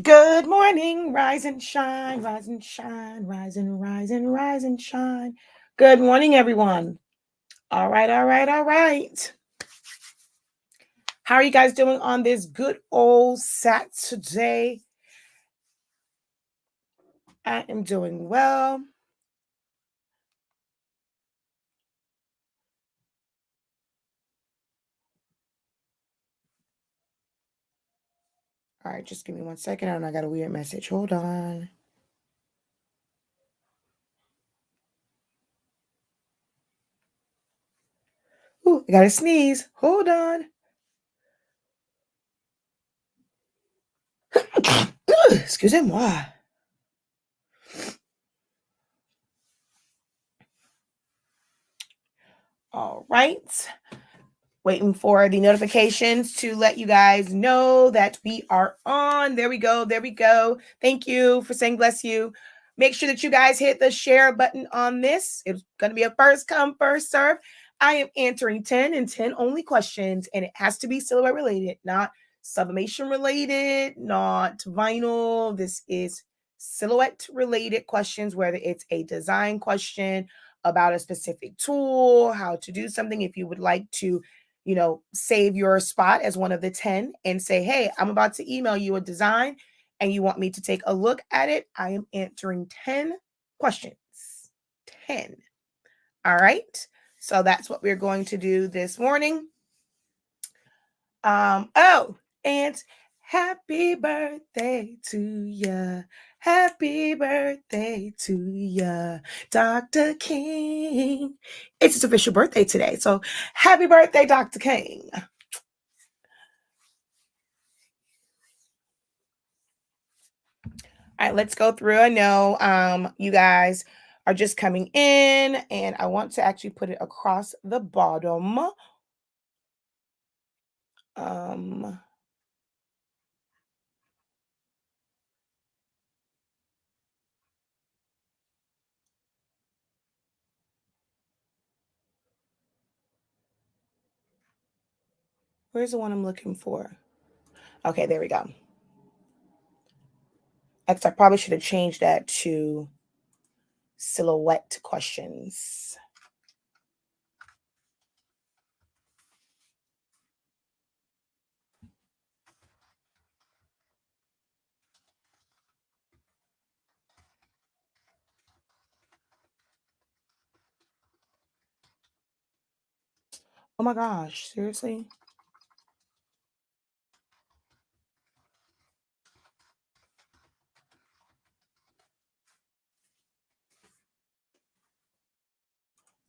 Good morning, rise and shine, rise and shine, rise and rise and rise and shine. Good morning, everyone. All right, all right, all right. How are you guys doing on this good old Saturday? I am doing well. All right, just give me 1 second. I got a weird message. Hold on. Ooh, I got to sneeze. Hold on. Excusez-moi. All right. Waiting for the notifications to let you guys know that we are on. There we go. There we go. Thank you for saying bless you. Make sure that you guys hit the share button on this. It's going to be a first come, first serve. I am answering 10 and 10 only questions, and it has to be silhouette related, not sublimation related, not vinyl. This is silhouette related questions, whether it's a design question about a specific tool, how to do something. If you would like to save your spot as one of the 10 and say, hey, I'm about to email you a design and you want me to take a look at it. I am answering 10 questions. 10. All right. So that's what we're going to do this morning. And happy birthday to ya. Happy birthday to ya, Dr. King. It's his official birthday today. So happy birthday, Dr. King. All right, let's go through. I know you guys are just coming in, and I want to actually put it across the bottom. Where's the one I'm looking for? Okay, there we go. I probably should have changed that to silhouette questions. Oh my gosh, seriously?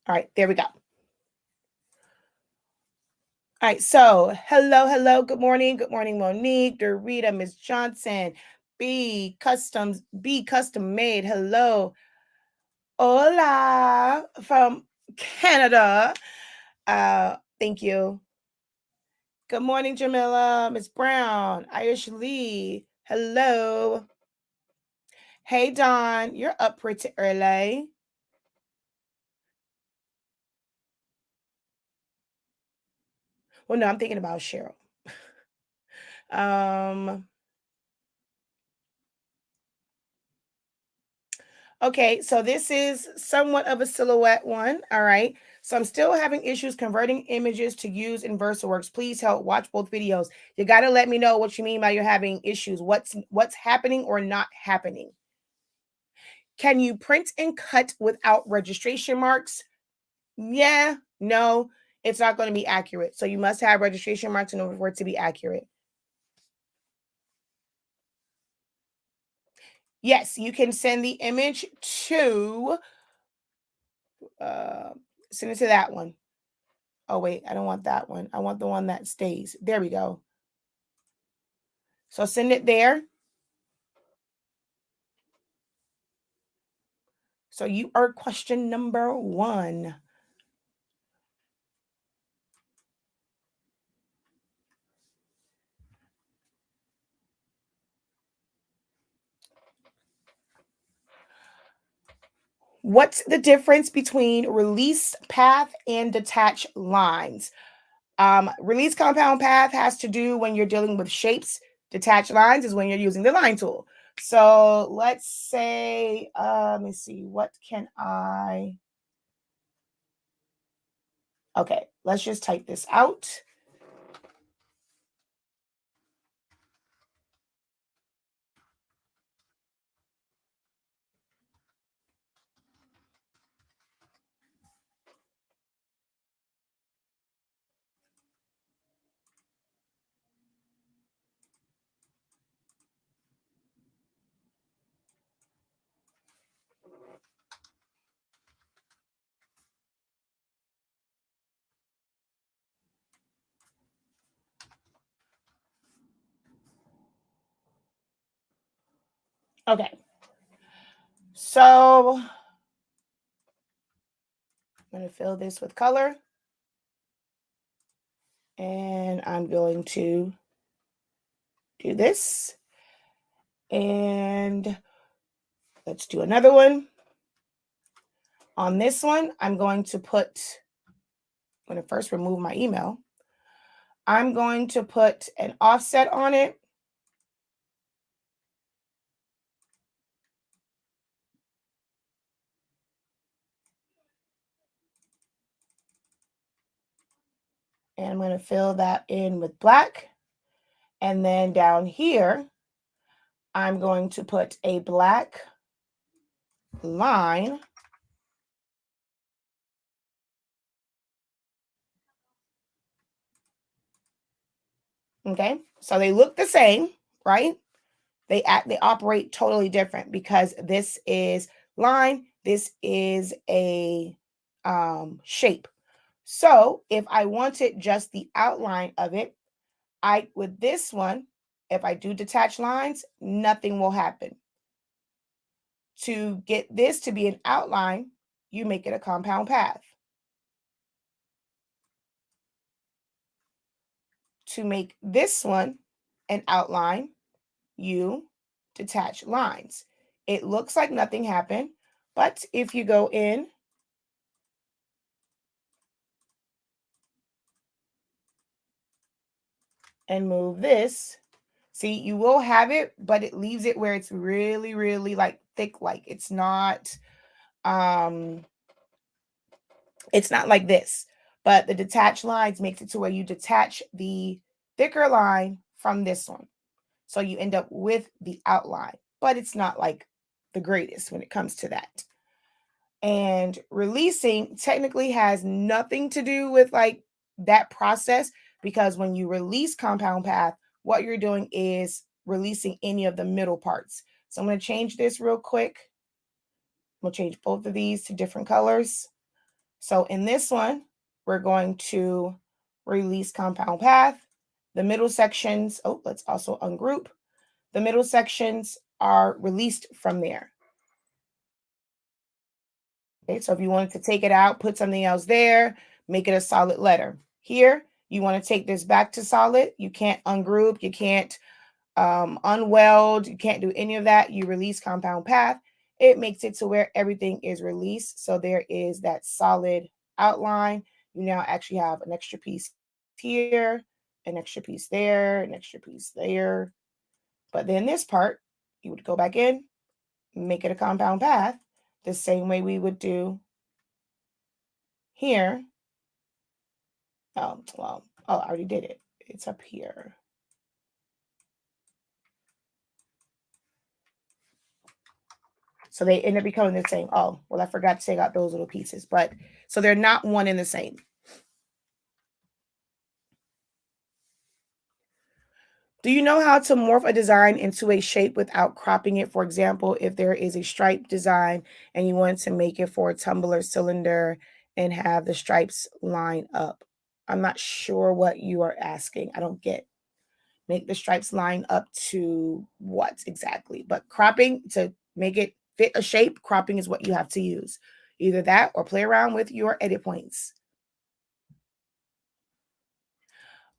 All right, there we go. All right, so hello, good morning, Monique, Dorita, Miss Johnson, B custom made. Hello, hola from Canada. Thank you. Good morning, Jamila, Miss Brown, Irish Lee. Hello. Hey, Dawn, you're up pretty early. Well, no, I'm thinking about Cheryl. Okay, so this is somewhat of a silhouette one. All right. So I'm still having issues converting images to use in VersaWorks. Please help. Watch both videos. You got to let me know what you mean by you're having issues. What's happening or not happening? Can you print and cut without registration marks? Yeah, no, it's not going to be accurate. So you must have registration marks in order for it to be accurate. Yes, you can send the image to send it to that one. Oh, wait, I don't want that one. I want the one that stays. There we go. So send it there. So you are question number 1. What's the difference between release path and detach lines? Release compound path has to do when you're dealing with shapes. Detach lines is when you're using the line tool. So let's say, let me see, what can I, okay, let's just type this out. Okay. So I'm going to fill this with color. And I'm going to do this. And let's do another one. On this one, I'm going to first remove my email. I'm going to put an offset on it. And I'm going to fill that in with black. And then down here, I'm going to put a black line. Okay, so they look the same, right? They operate totally different because this is line, this is a shape. So if I wanted just the outline of it, with this one, if I do detach lines, nothing will happen. To get this to be an outline, you make it a compound path. To make this one an outline, you detach lines. It looks like nothing happened, but if you go in and move this, see, you will have it, but it leaves it where it's really, really like thick, like it's not like this. But the detached lines makes it to where you detach the thicker line from this one. So you end up with the outline, but it's not like the greatest when it comes to that. And releasing technically has nothing to do with like that process, because when you release compound path, what you're doing is releasing any of the middle parts. So I'm going to change this real quick. We'll change both of these to different colors. So in this one, we're going to release compound path. The middle sections, let's also ungroup. The middle sections are released from there. Okay, so if you wanted to take it out, put something else there, make it a solid letter. Here, you want to take this back to solid. You can't ungroup, you can't unweld, you can't do any of that. You release compound path. It makes it to where everything is released. So there is that solid outline. You now actually have an extra piece here, an extra piece there, an extra piece there. But then this part, you would go back in, make it a compound path, the same way we would do here. I already did it. It's up here. So they end up becoming the same. Oh, well, I forgot to take out those little pieces, but so they're not one and the same. Do you know how to morph a design into a shape without cropping it? For example, if there is a stripe design and you want to make it for a tumbler cylinder and have the stripes line up. I'm not sure what you are asking. I don't get. Make the stripes line up to what exactly? But cropping to make it fit a shape, cropping is what you have to use. Either that or play around with your edit points.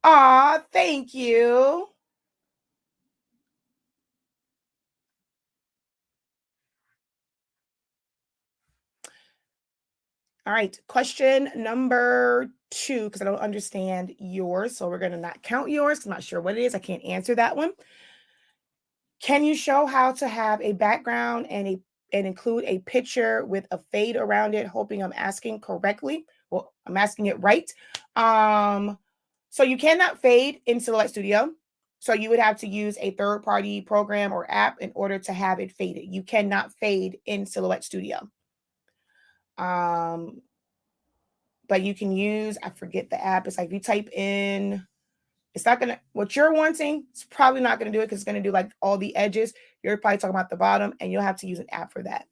Aw, thank you. All right, question number two because I don't understand yours. So we're going to not count yours 'cause I'm not sure what it is. I can't answer that one. Can you show how to have a background and include a picture with a fade around it? Hoping I'm asking correctly. Well, I'm asking it right. Um, so you cannot fade in Silhouette Studio. So you would have to use a third-party program or app in order to have it faded. You cannot fade in Silhouette Studio. Um, but you can use, I forget the app. It's like if you type in, it's not gonna, what you're wanting, it's probably not gonna do it because it's gonna do like all the edges. You're probably talking about the bottom, and you'll have to use an app for that.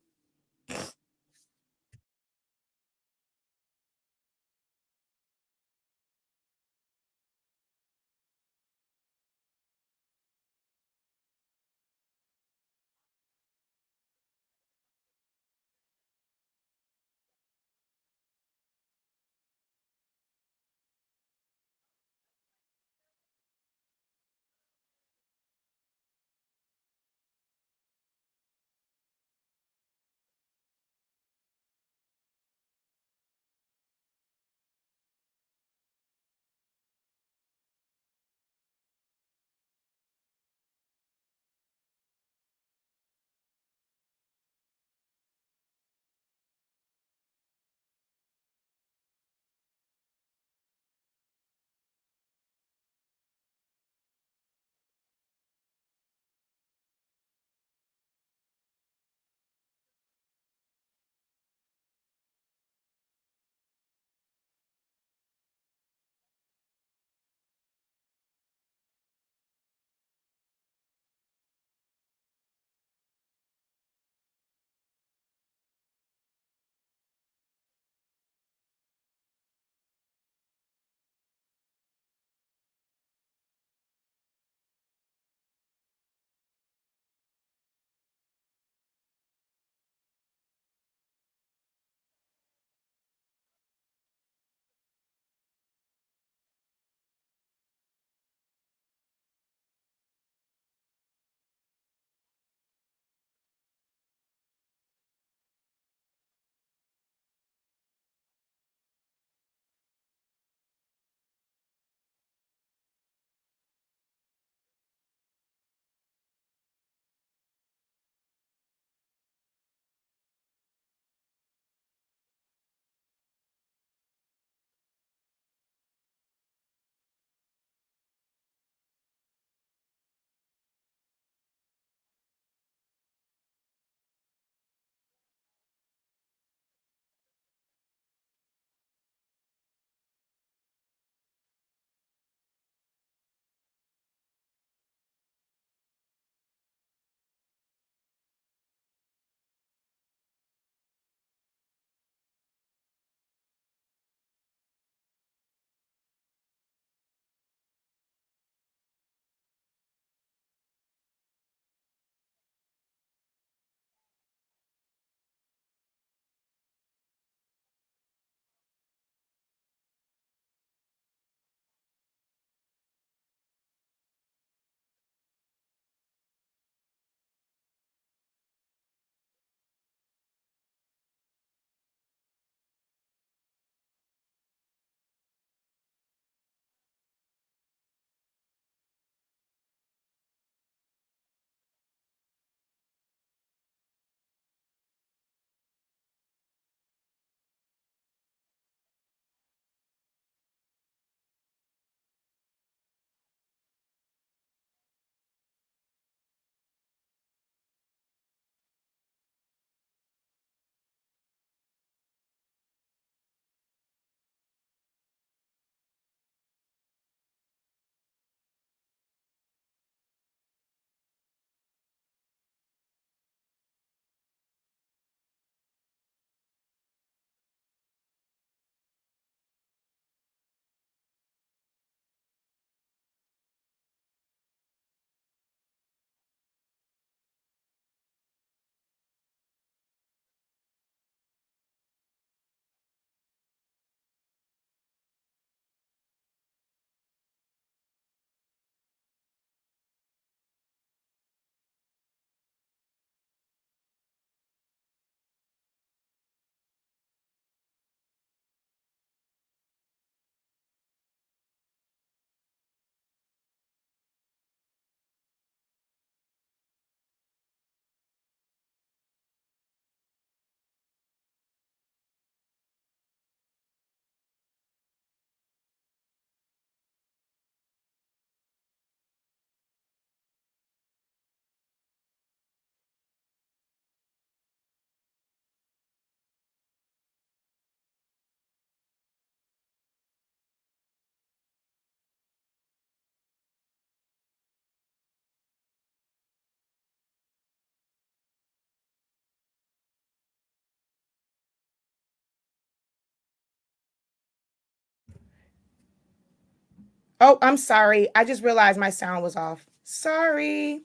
Oh, I'm sorry. I just realized my sound was off. Sorry.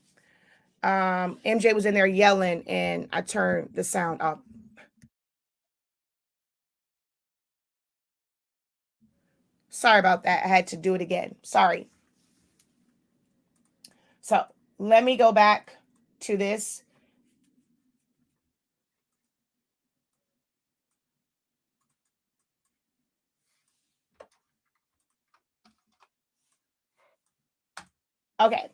MJ was in there yelling and I turned the sound up. Sorry about that. I had to do it again. Sorry. So let me go back to this. Okay.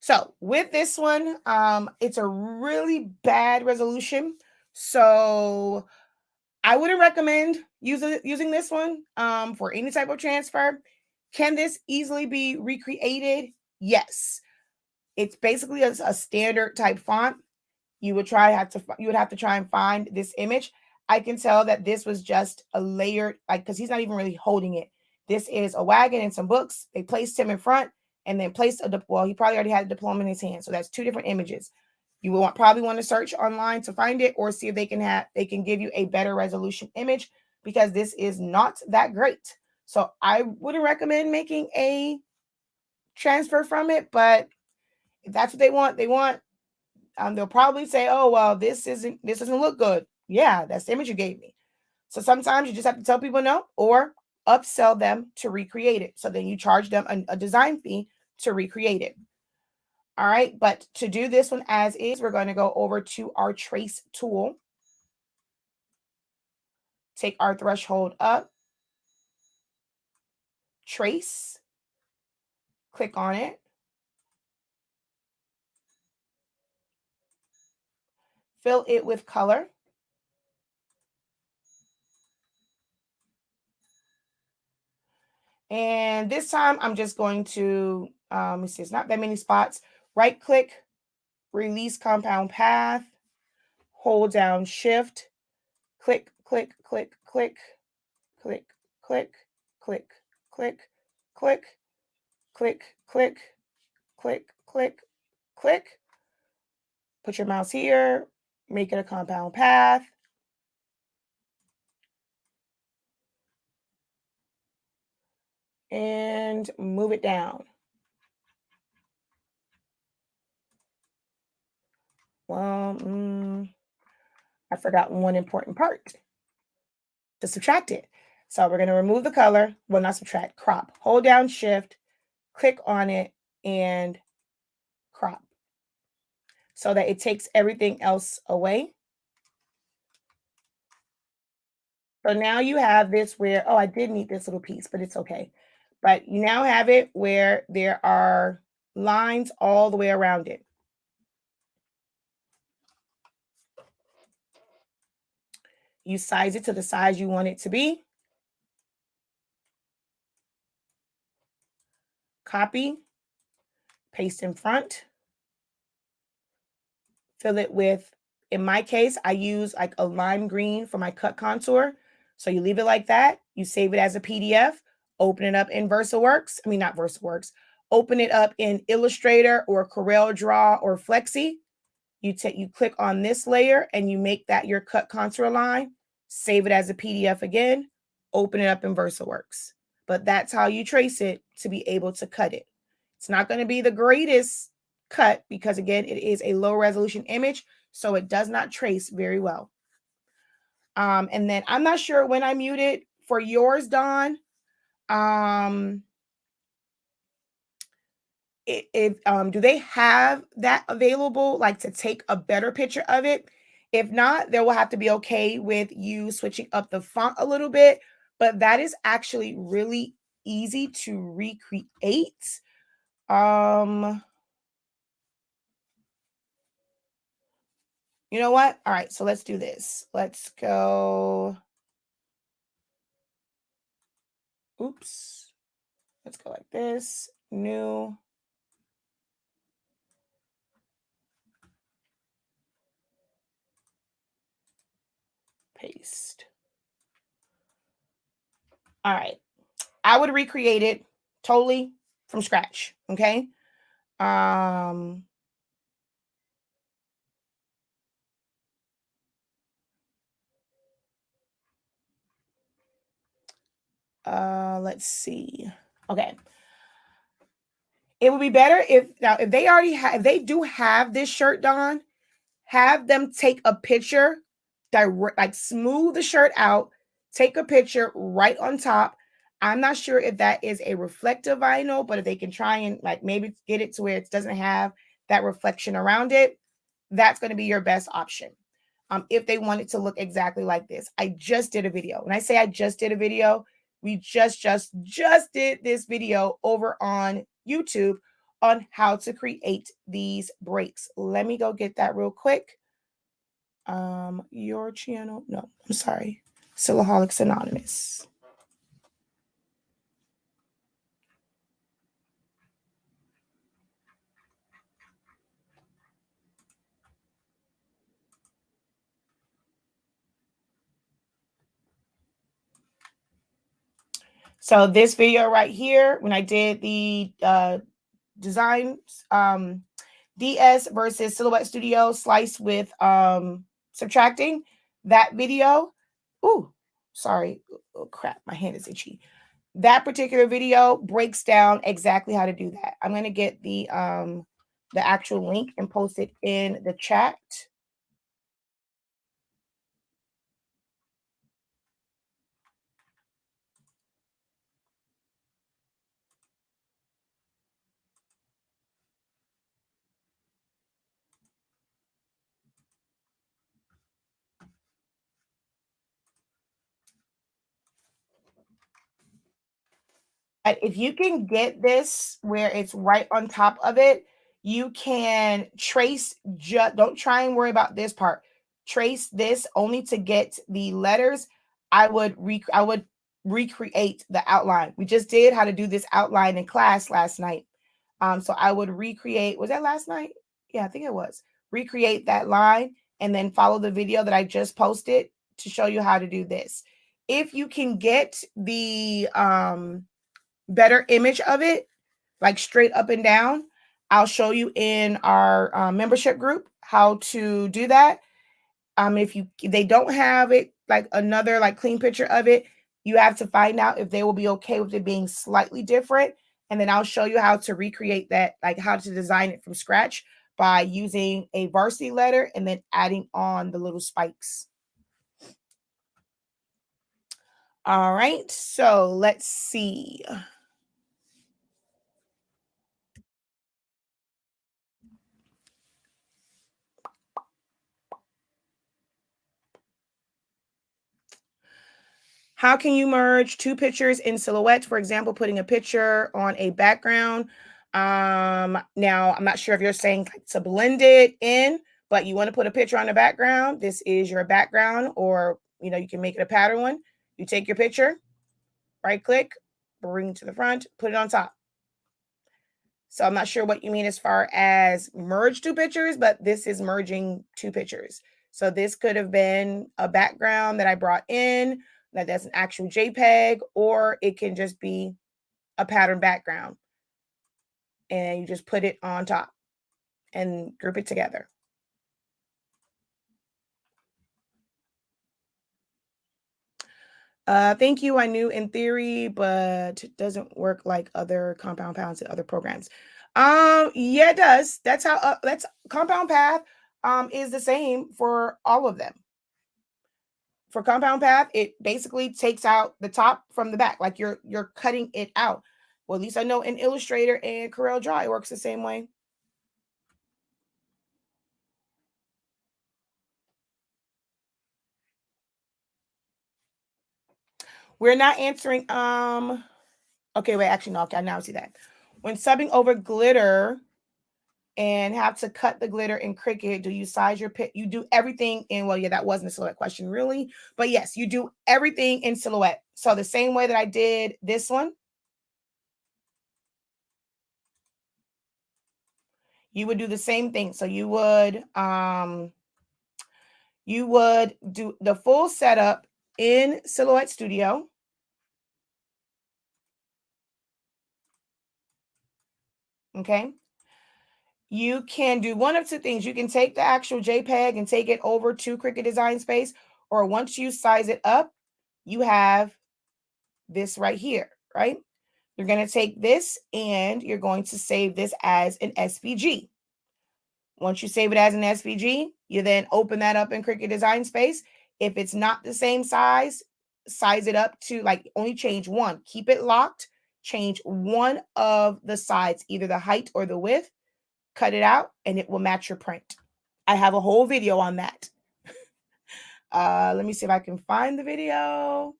So with this one, it's a really bad resolution. So I wouldn't recommend using this one for any type of transfer. Can this easily be recreated? Yes. It's basically a standard type font. You would have to try and find this image. I can tell that this was just a layered, like, because he's not even really holding it. This is a wagon and some books. They placed him in front and then placed well, he probably already had a diploma in his hand. So that's two different images. You will probably want to search online to find it or see if they can give you a better resolution image, because this is not that great. So I wouldn't recommend making a transfer from it, but if that's what they want, they'll probably say, "Oh, well, this doesn't look good." Yeah, that's the image you gave me. So sometimes you just have to tell people no, or upsell them to recreate it. So then you charge them a design fee to recreate it. All right, but to do this one as is, we're going to go over to our trace tool. Take our threshold up, trace, click on it, fill it with color. And this time I'm just going to, let me see, it's not that many spots. Right click, release compound path, hold down shift, click, click, click, click, click, click, click, click, click, click, click, click, click, click. Put your mouse here, make it a compound path. And move it down. Well, I forgot one important part to subtract it. So we're going to remove the color. Well, not subtract, crop. Hold down shift, click on it, and crop so that it takes everything else away. So now you have this where, oh, I did need this little piece, but it's okay. But you now have it where there are lines all the way around it. You size it to the size you want it to be. Copy, paste in front, fill it with, in my case, I use like a lime green for my cut contour. So you leave it like that. You save it as a PDF, open it up in VersaWorks. I mean, not VersaWorks. Open it up in Illustrator or Corel Draw or Flexi. You click on this layer and you make that your cut contour line, save it as a PDF again, open it up in VersaWorks. But that's how you trace it to be able to cut it. It's not going to be the greatest cut because, again, it is a low resolution image, so it does not trace very well. And then I'm not sure when I muted for yours, Dawn. If do they have that available, like to take a better picture of it? If not, they will have to be okay with you switching up the font a little bit, but that is actually really easy to recreate. You know what? All right, so let's do this. Let's go. Oops. Let's go like this. New. Paste. All right. I would recreate it totally from scratch. Okay. Um, Let's see. Okay. It would be better if they already have, if they do have this shirt done, have them take a picture, direct, like smooth the shirt out, take a picture right on top. I'm not sure if that is a reflective vinyl, but if they can try and like maybe get it to where it doesn't have that reflection around it, that's going to be your best option. If they want it to look exactly like this. I just did a video. When I say I just did a video, we just did this video over on YouTube on how to create these breaks. Let me go get that real quick. Your channel, no, I'm sorry, Silaholics Anonymous. So this video right here, when I did the designs, DS versus Silhouette Studio slice with subtracting, that video. Ooh, sorry. Oh crap, my hand is itchy. That particular video breaks down exactly how to do that. I'm going to get the actual link and post it in the chat. If you can get this where it's right on top of it, you can trace, don't try and worry about this part. Trace this only to get the letters. I would recreate the outline. We just did how to do this outline in class last night. So I would recreate, was that last night? Yeah, I think it was. Recreate that line and then follow the video that I just posted to show you how to do this. If you can get the better image of it, like straight up and down, I'll show you in our membership group how to do that. If they don't have it, like another like clean picture of it, you have to find out if they will be okay with it being slightly different. And then I'll show you how to recreate that, like how to design it from scratch by using a varsity letter and then adding on the little spikes. All right, so let's see. How can you merge two pictures in silhouette? For example, putting a picture on a background. Now, I'm not sure if you're saying to blend it in, but you want to put a picture on the background. This is your background, or you can make it a pattern one. You take your picture, right click, bring to the front, put it on top. So I'm not sure what you mean as far as merge two pictures, but this is merging two pictures. So this could have been a background that I brought in, that's an actual JPEG, or it can just be a pattern background. And you just put it on top and group it together. Thank you. I knew in theory, but it doesn't work like other compound paths and other programs. Yeah, it does. That's how that's compound path is the same for all of them. For compound path, it basically takes out the top from the back, like you're cutting it out. Well, at least I know in Illustrator and Corel Draw, it works the same way. We're not answering. Okay, wait, actually, no, okay, I now see that. When subbing over glitter and have to cut the glitter in Cricut, do you size your pit? You do everything in, well, yeah, that wasn't a silhouette question, really. But yes, you do everything in silhouette. So the same way that I did this one, you would do the same thing. So you would do the full setup in Silhouette Studio. Okay. You can do one of two things. You can take the actual JPEG and take it over to Cricut Design Space, or once you size it up, you have this right here, right? You're going to take this and you're going to save this as an SVG. Once you save it as an SVG, you then open that up in Cricut Design Space. If it's not the same size, size it up to like only change one. Keep it locked. Change one of the sides, either the height or the width. Cut it out and it will match your print. I have a whole video on that. Let me see if I can find the video.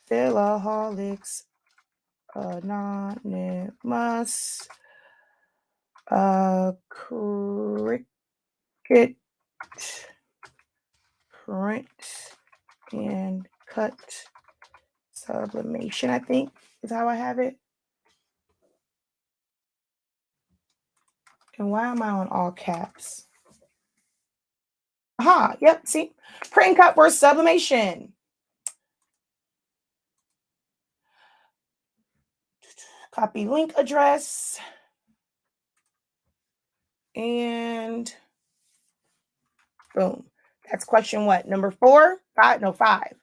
Philaholics Anonymous Cricut print and cut sublimation, I think is how I have it. And why am I on all caps? Aha, yep, see? Print and cut for sublimation. Copy link address. And boom. That's question what? Number 4? 5? No, 5.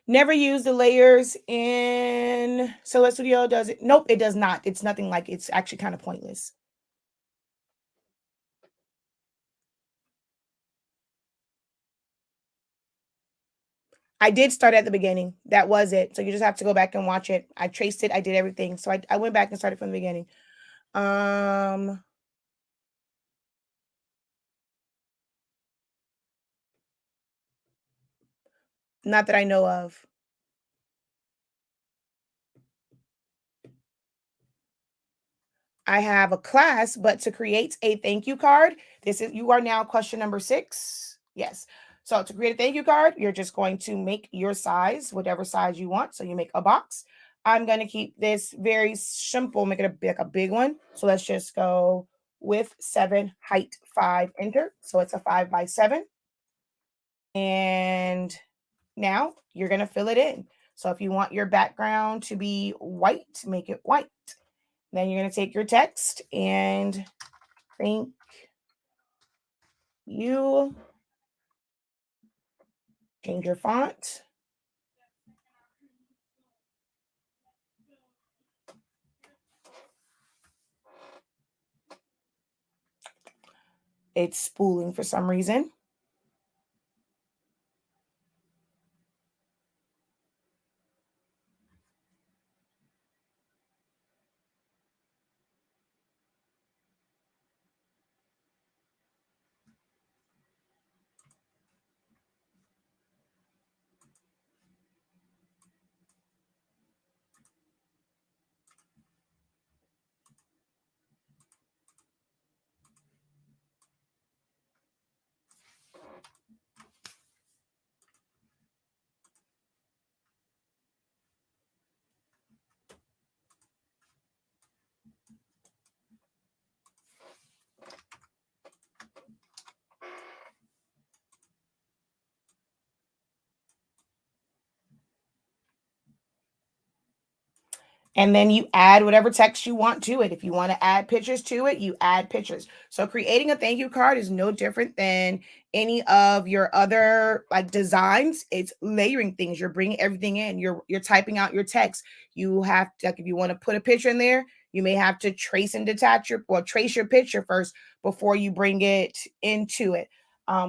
Never use the layers in Silhouette Studio, does it? Nope, it does not. It's nothing like it's actually kind of pointless. I did start at the beginning. That was it. So you just have to go back and watch it. I traced it. I did everything. So I went back and started from the beginning. Not that I know of. I have a class, but to create a thank you card, you are now question number 6. Yes. So to create a thank you card, you're just going to make your size, whatever size you want. So you make a box. I'm going to keep this very simple, make it a big one. So let's just go with 7, height 5, enter. So it's a 5 by 7. And now you're going to fill it in. So if you want your background to be white, make it white. Then you're going to take your text and thank you. Change your font. It's spooling for some reason. And then you add whatever text you want to it. If you want to add pictures to it, you add pictures. So creating a thank you card is no different than any of your other like designs. It's layering things. You're bringing everything in. You're typing out your text. You have to, like, if you want to put a picture in there, you may have to trace and detach trace your picture first before you bring it into it.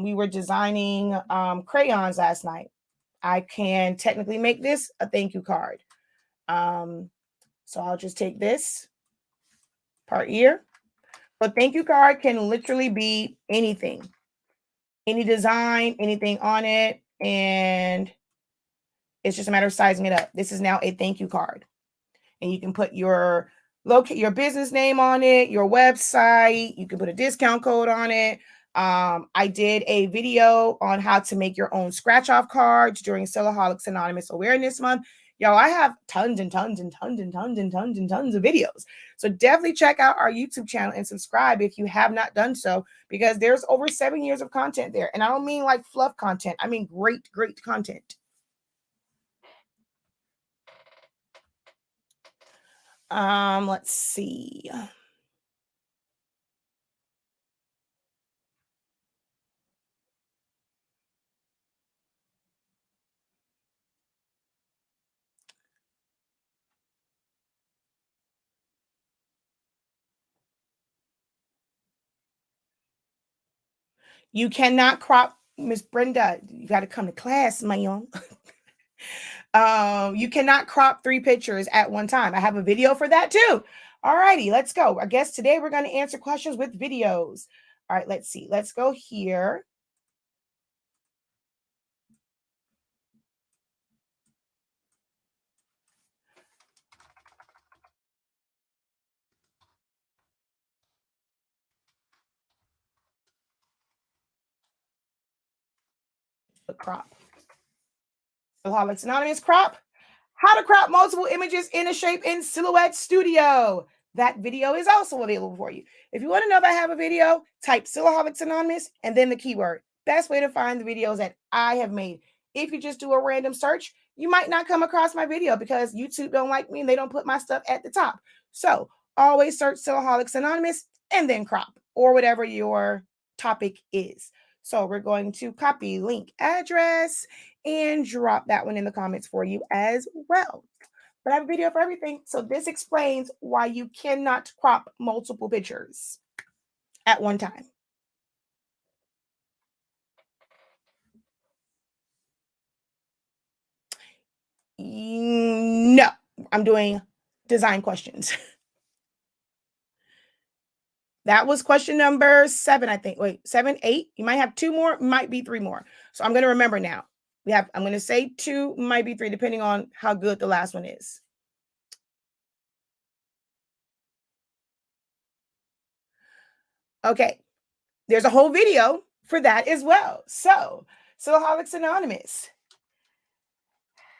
We were designing crayons last night. I can technically make this a thank you card. So I'll just take this part here. But thank you card can literally be anything, any design, anything on it. And it's just a matter of sizing it up. This is now a thank you card. And you can put your business name on it, your website. You can put a discount code on it. I did a video on how to make your own scratch off cards during Celloholics Anonymous Awareness Month. Yo, I have tons and tons and tons and tons and tons and tons of videos. So definitely check out our YouTube channel and subscribe if you have not done so, because there's over 7 years of content there. And I don't mean like fluff content. I mean great, great content. Let's see. You cannot crop, Miss Brenda. You got to come to class, my young. You cannot crop 3 pictures at one time. I have a video for that too. All righty, let's go. I guess today we're going to answer questions with videos. All right, let's see. Let's go here. The crop. Alcoholics Anonymous crop. How to crop multiple images in a shape in Silhouette Studio. That video is also available for you. If you want to know if I have a video, type Silhouettes Anonymous and then the keyword. Best way to find the videos that I have made. If you just do a random search, you might not come across my video because YouTube don't like me and they don't put my stuff at the top. So always search Silhouettes Anonymous and then crop or whatever your topic is. So we're going to copy link address and drop that one in the comments for you as well. But I have a video for everything. So this explains why you cannot crop multiple pictures at one time. No, I'm doing design questions. That was question number 7, I think. Wait, 7, 8. You might have 2 more, might be 3 more. So I'm going to remember now. I'm going to say 2, might be 3, depending on how good the last one is. Okay. There's a whole video for that as well. So, Silhouettes Anonymous.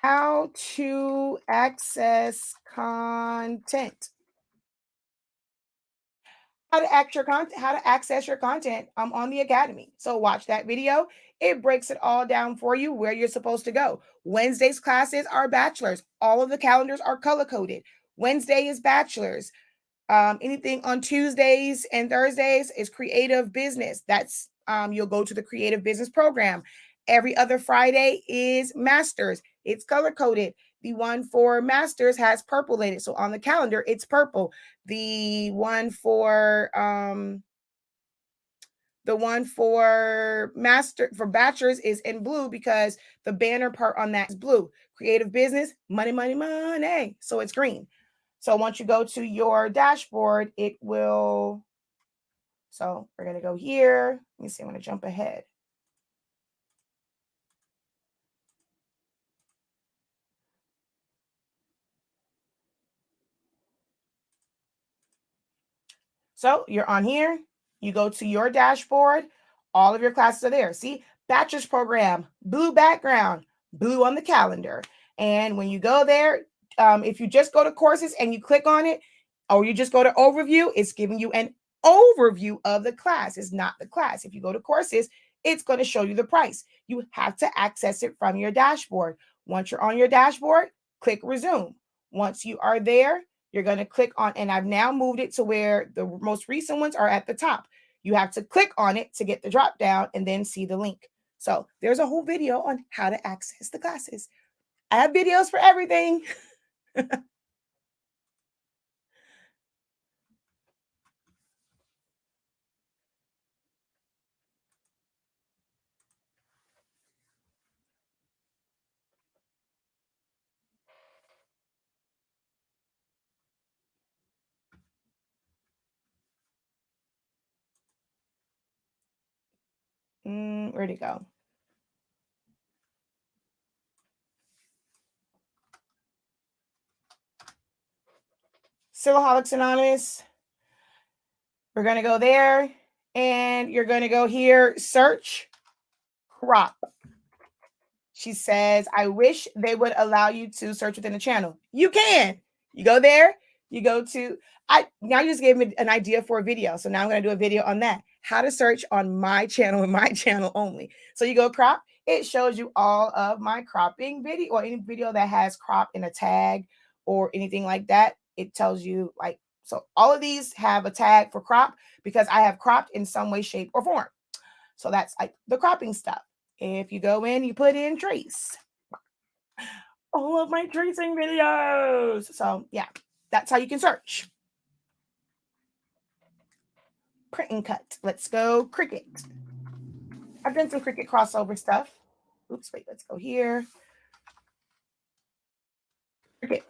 How to access content. How to access your content on the Academy. So watch that video. It breaks it all down for you where you're supposed to go. Wednesday's classes are bachelors. All of the calendars are color coded. Wednesday is bachelors. Anything on Tuesdays and Thursdays is creative business. That's you'll go to the creative business program. Every other Friday is masters. It's color coded. The one for masters has purple in it. So on the calendar, it's purple. The one for bachelors is in blue because the banner part on that is blue. Creative business, money, money, money. So it's green. So once you go to your dashboard, it will. So we're going to go here. Let me see. I'm going to jump ahead. So you're on here. You go to your dashboard. All of your classes are there. See, bachelor's program, blue background, blue on the calendar. And when you go there, if you just go to courses and you click on it, or you just go to overview, it's giving you an overview of the class. It's not the class. If you go to courses, it's going to show you the price. You have to access it from your dashboard. Once you're on your dashboard, click resume. Once you are there, you're going to click on, and I've now moved it to where the most recent ones are at the top. You have to click on it to get the drop down and then see the link. So there's a whole video on how to access the classes. I have videos for everything. Where'd it go? Silhouettes Anonymous. We're going to go there and you're going to go here, search crop. She says, I wish they would allow you to search within the channel. You can. You go there, you go to, now you just gave me an idea for a video. So now I'm going to do a video on that. How to search on my channel and my channel only. So you go crop, it shows you all of my cropping video or any video that has crop in a tag or anything like that. it tells you like, so all of these have a tag for crop because I have cropped in some way, shape, or form. So that's like the cropping stuff. If you go in, you put in trace. All of my tracing videos. So yeah, that's how you can search. Print and cut. Let's go Cricut. I've done some Cricut crossover stuff. Oops, wait, let's go here. Cricut.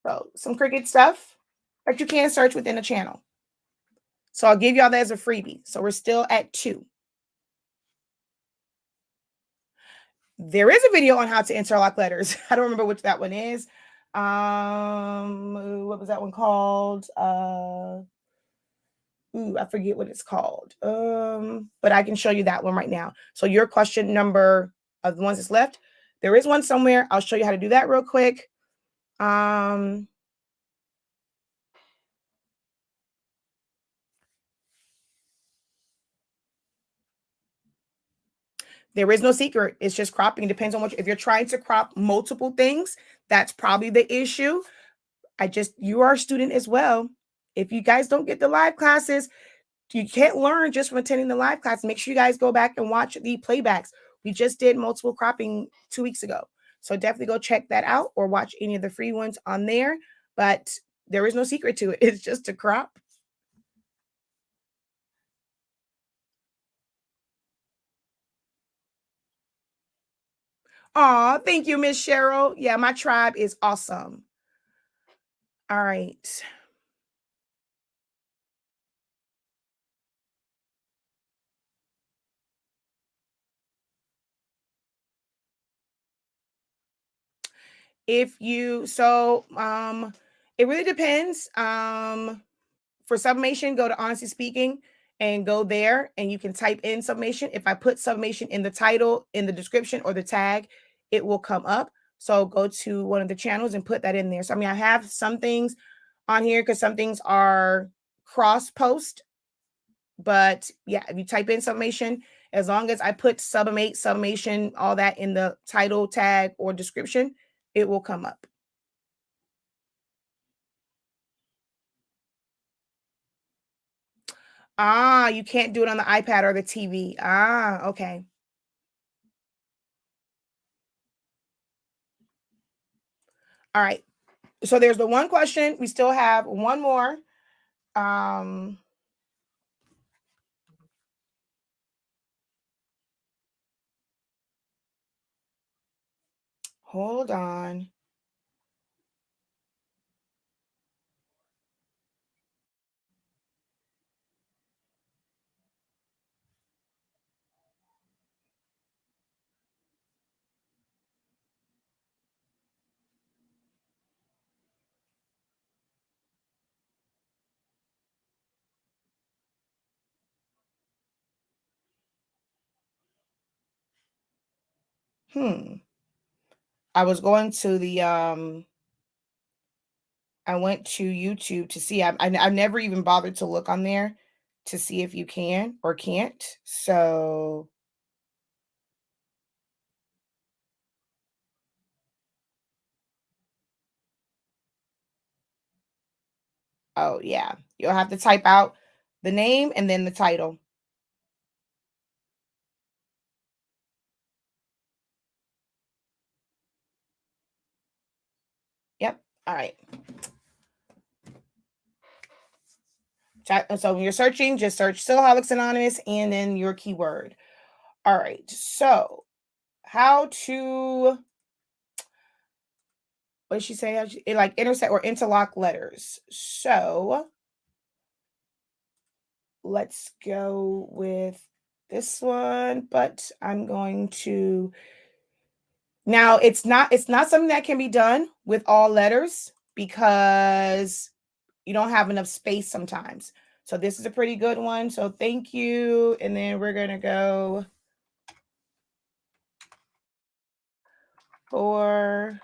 So some Cricut stuff that you can search within a channel. So I'll give y'all that as a freebie. So we're still at 2. There is a video on how to interlock letters. I don't remember which that one is. What was that one called? I forget what it's called. But I can show you that one right now. So your question number of the ones that's left, there is one somewhere. I'll show you how to do that real quick. There is no secret. It's just cropping. It depends on what if you're trying to crop multiple things, that's probably the issue. You are a student as well. If you guys don't get the live classes, you can't learn just from attending the live class. Make sure you guys go back and watch the playbacks. We just did multiple cropping 2 weeks ago. So definitely go check that out or watch any of the free ones on there. But there is no secret to it. It's just a crop. Aw, thank you, Miss Cheryl. Yeah, my tribe is awesome. All right. It really depends. For Sublimation, go to Honestly Speaking and go there and you can type in Sublimation. If I put Sublimation in the title, in the description, or the tag, it will come up. So go to one of the channels and put that in there. So I have some things on here because some things are cross post. But yeah, if you type in Sublimation, as long as I put Sublimation, all that in the title, tag, or description, it will come up. You can't do it on the iPad or the TV. Okay. All right. So there's the one question. We still have one more. Hold on. I was going to the I went to YouTube to see. I never even bothered to look on there to see if you can or can't. So oh yeah, you'll have to type out the name and then the title. Yep. All right. So when you're searching, just search Silholics Anonymous and then your keyword. All right. So how to what did she say? Like intersect or interlock letters. So let's go with this one, but I'm going to now it's not something that can be done with all letters because you don't have enough space sometimes. So this is a pretty good one. So thank you. And then we're gonna go for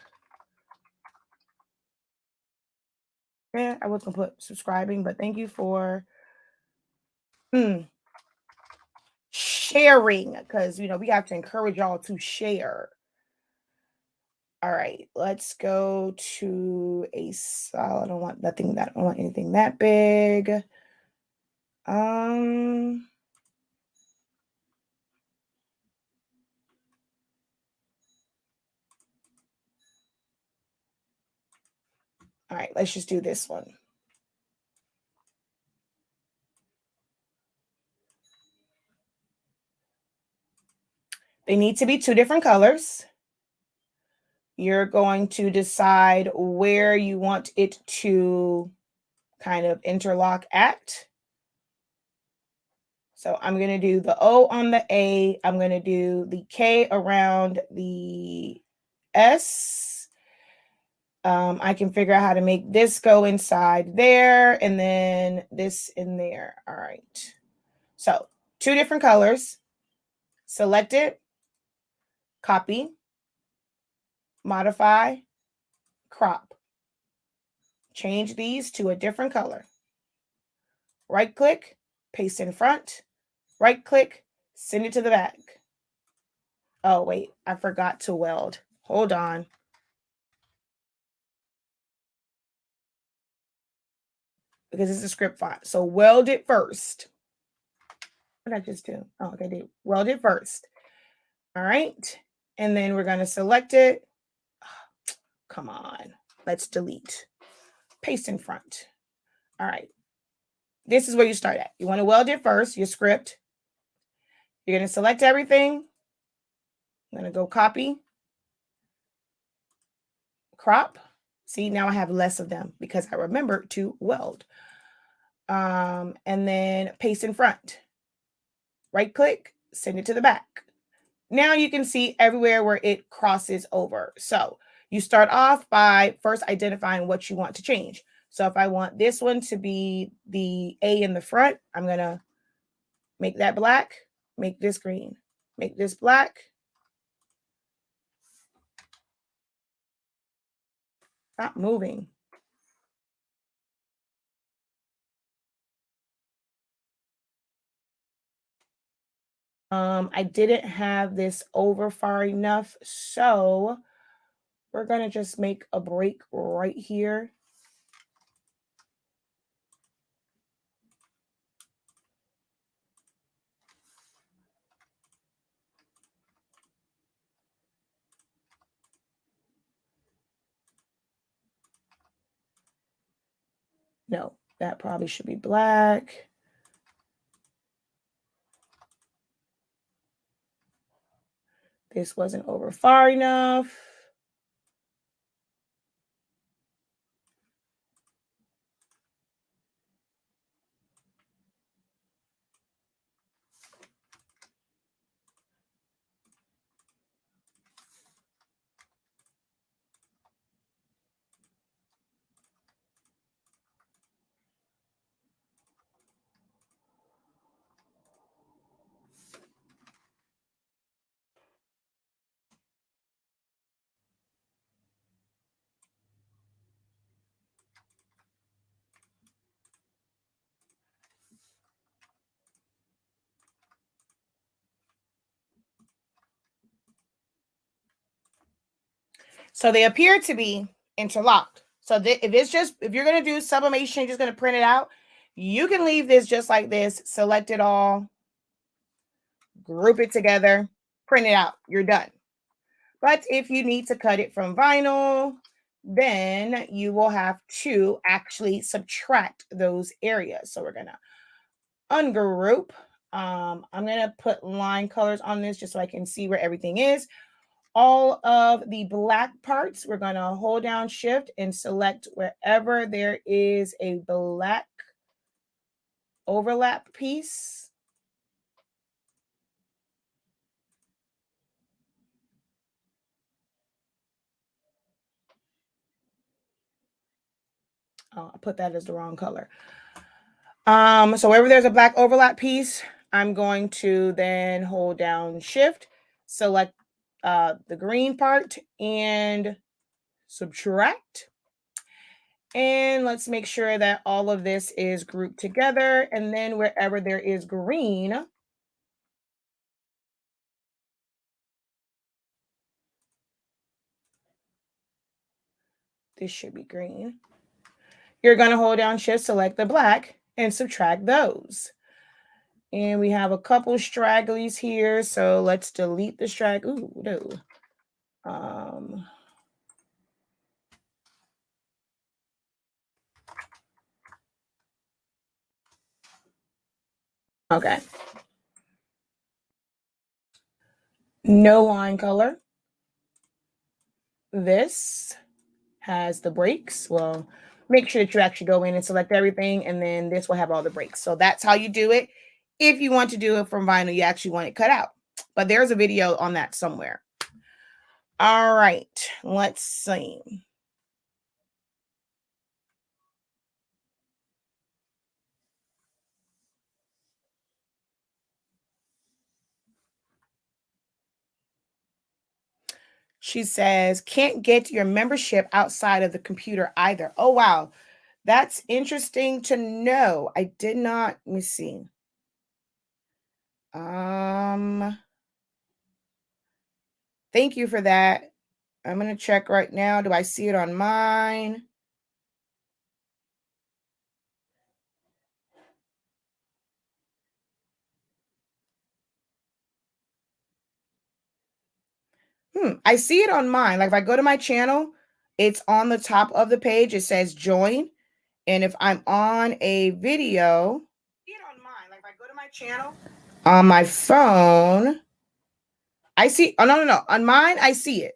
I was gonna put subscribing, but thank you for sharing because we have to encourage y'all to share. All right, let's go to a solid. I don't want anything that big. Um, all right, let's just do this one. They need to be two different colors. You're going to decide where you want it to kind of interlock at. So I'm going to do the O on the A. I'm going to do the K around the S. I can figure out how to make this go inside there and then this in there. All right. So two different colors. Select it, copy, modify, crop. Change these to a different color. Right click, paste in front. Right click, send it to the back. Oh, wait, I forgot to weld. Hold on. Because it's a script font. So weld it first. What did I just do? Oh, okay, I did weld it first. All right. And then we're going to select it. Oh, come on. Let's delete. Paste in front. All right. This is where you start at. You want to weld it first, your script. You're going to select everything. I'm going to go copy, crop. See, now I have less of them because I remembered to weld. And then paste in front. Right click, send it to the back. Now you can see everywhere where it crosses over. So you start off by first identifying what you want to change. So if I want this one to be the A in the front, I'm going to make that black, make this green, make this black. Stop moving. I didn't have this over far enough, so we're going to just make a break right here. No, that probably should be black. This wasn't over far enough. So they appear to be interlocked. So if you're going to do sublimation, you're just going to print it out. You can leave this just like this, select it all, group it together, print it out. You're done. But if you need to cut it from vinyl, then you will have to actually subtract those areas. So we're going to ungroup. I'm going to put line colors on this just so I can see where everything is. All of the black parts, we're going to hold down shift and select wherever there is a black overlap piece. Oh, I put that as the wrong color. So wherever there's a black overlap piece, I'm going to then hold down shift, select the green part and subtract. And let's make sure that all of this is grouped together. And then wherever there is green, this should be green. You're going to hold down shift, select the black, and subtract those. And we have a couple stragglies here, so let's delete the straggle. Ooh, no. Okay. No line color. This has the breaks. Well, make sure that you actually go in and select everything, and then this will have all the breaks. So that's how you do it. If you want to do it from vinyl, you actually want it cut out. But there's a video on that somewhere. All right, let's see. She says, can't get your membership outside of the computer either. Oh, wow. That's interesting to know. I did not, let me see. Thank you for that. I'm going to check right now. Do I see it on mine? I see it on mine. Like if I go to my channel, it's on the top of the page. It says join. And if I'm on a video, see it on mine. Like if I go to my channel on my phone, I see. Oh, no. On mine, I see it.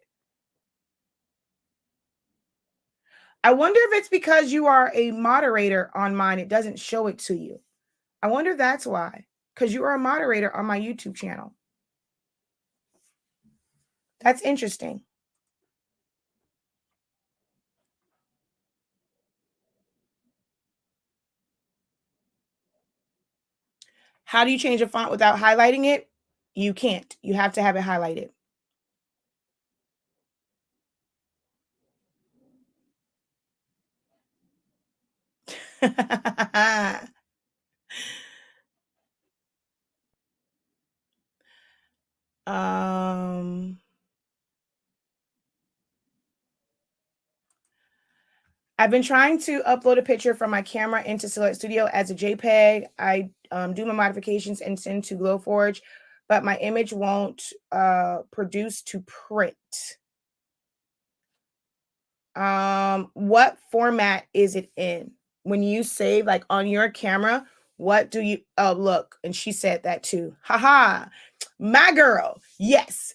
I wonder if it's because you are a moderator on mine. It doesn't show it to you. I wonder if that's why. Because you are a moderator on my YouTube channel. That's interesting. How do you change a font without highlighting it? You can't. You have to have it highlighted. I've been trying to upload a picture from my camera into Select Studio as a JPEG. I do my modifications and send to Glowforge, but my image won't produce to print. What format is it in? When you save, like on your camera, what do you, oh, look, and she said that too. Haha, my girl, yes.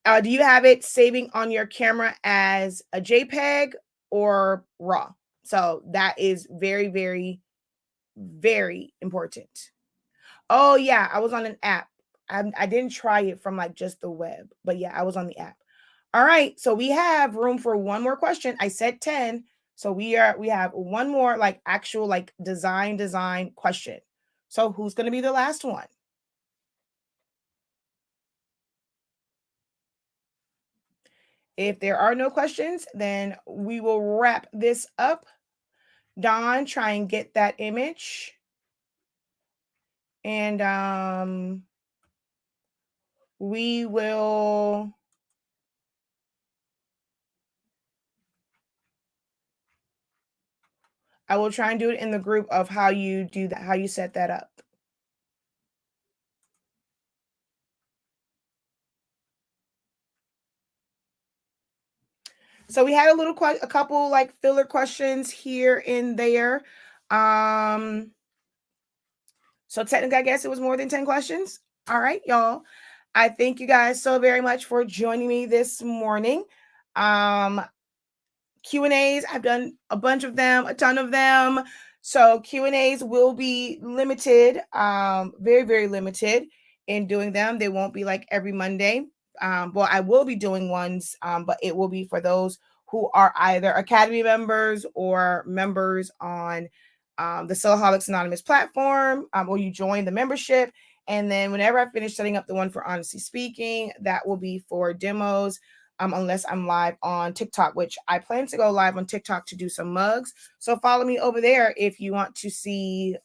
Do you have it saving on your camera as a JPEG or RAW? So that is very, very, very important. Oh yeah, I was on an app. I didn't try it from like just the web, but yeah, I was on the app. All right, so we have room for one more question. I said 10, so we have one more like actual like design question. So who's going to be the last one? If there are no questions, then we will wrap this up. Dawn, try and get that image. And we will I will try and do it in the group of how you do that, how you set that up. So we had a couple like filler questions here and there. So technically, I guess it was more than 10 questions. All right, y'all. I thank you guys so very much for joining me this morning. Q&As, I've done a bunch of them, a ton of them. So Q&As will be limited, very, very limited in doing them. They won't be like every Monday. Well, I will be doing ones, but it will be for those who are either Academy members or members on the Soloholics Anonymous platform, or you join the membership. And then whenever I finish setting up the one for Honestly Speaking, that will be for demos. Unless I'm live on TikTok, which I plan to go live on TikTok to do some mugs. So follow me over there if you want to see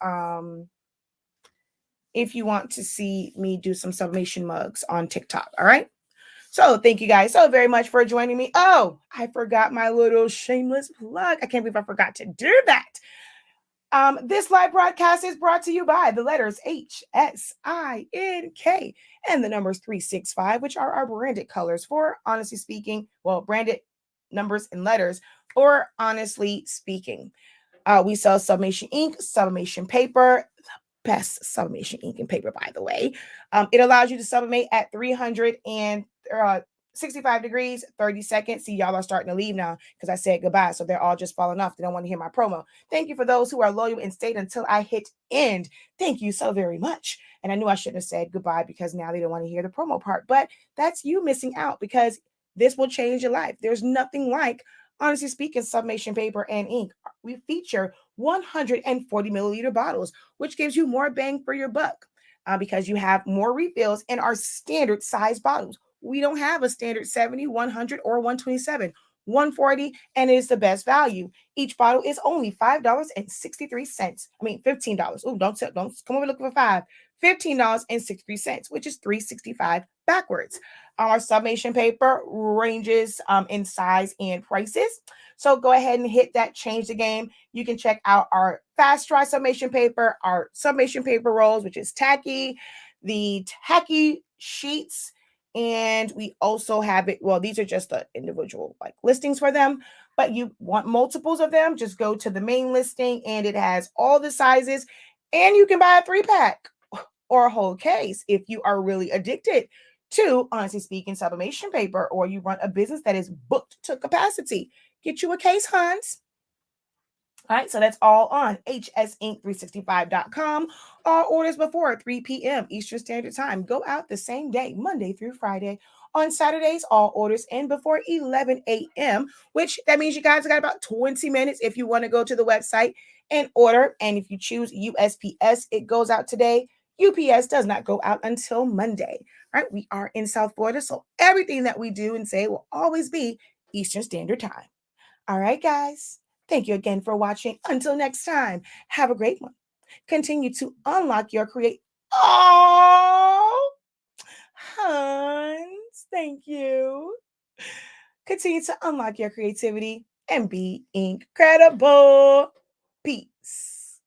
me do some sublimation mugs on TikTok. All right. So thank you guys so very much for joining me. Oh, I forgot my little shameless plug. I can't believe I forgot to do that. This live broadcast is brought to you by the letters HSINK and the numbers 365, which are our branded colors for honestly speaking, well, branded numbers and letters for honestly speaking. We sell sublimation ink, sublimation paper, best sublimation ink and paper, by the way. It allows you to sublimate at 365 degrees, 30 seconds. See, y'all are starting to leave now because I said goodbye. So they're all just falling off. They don't want to hear my promo. Thank you for those who are loyal and stayed until I hit end. Thank you so very much. And I knew I shouldn't have said goodbye because now they don't want to hear the promo part. But that's you missing out because this will change your life. There's nothing like, honestly speaking, sublimation paper and ink. We feature 140 milliliter bottles, which gives you more bang for your buck because you have more refills in our standard size bottles. We don't have a standard 70, 100, or 127. 140, and it is the best value. Each bottle is only $5.63. I mean, $15. Oh, don't come over looking for five. $15.63, which is $3.65 backwards. Our sublimation paper ranges in size and prices. So go ahead and hit that change the game. You can check out our fast dry sublimation paper, our sublimation paper rolls, which is tacky, the tacky sheets, and we also have it. Well, these are just the individual like listings for them, but you want multiples of them, just go to the main listing and it has all the sizes, and you can buy a 3-pack or a whole case if you are really addicted to, honestly speaking, sublimation paper, or you run a business that is booked to capacity. Get you a case, Hans. All right, so that's all on hsink365.com. All orders before 3 p.m. Eastern Standard Time go out the same day, Monday through Friday. On Saturdays, all orders in before 11 a.m., which that means you guys got about 20 minutes if you want to go to the website and order. And if you choose USPS, it goes out today. UPS does not go out until Monday. All right, we are in South Florida, so everything that we do and say will always be Eastern Standard Time. All right, guys. Thank you again for watching. Until next time, have a great one. Continue to unlock your create. Oh, Hans, thank you. Continue to unlock your creativity and be incredible. Peace.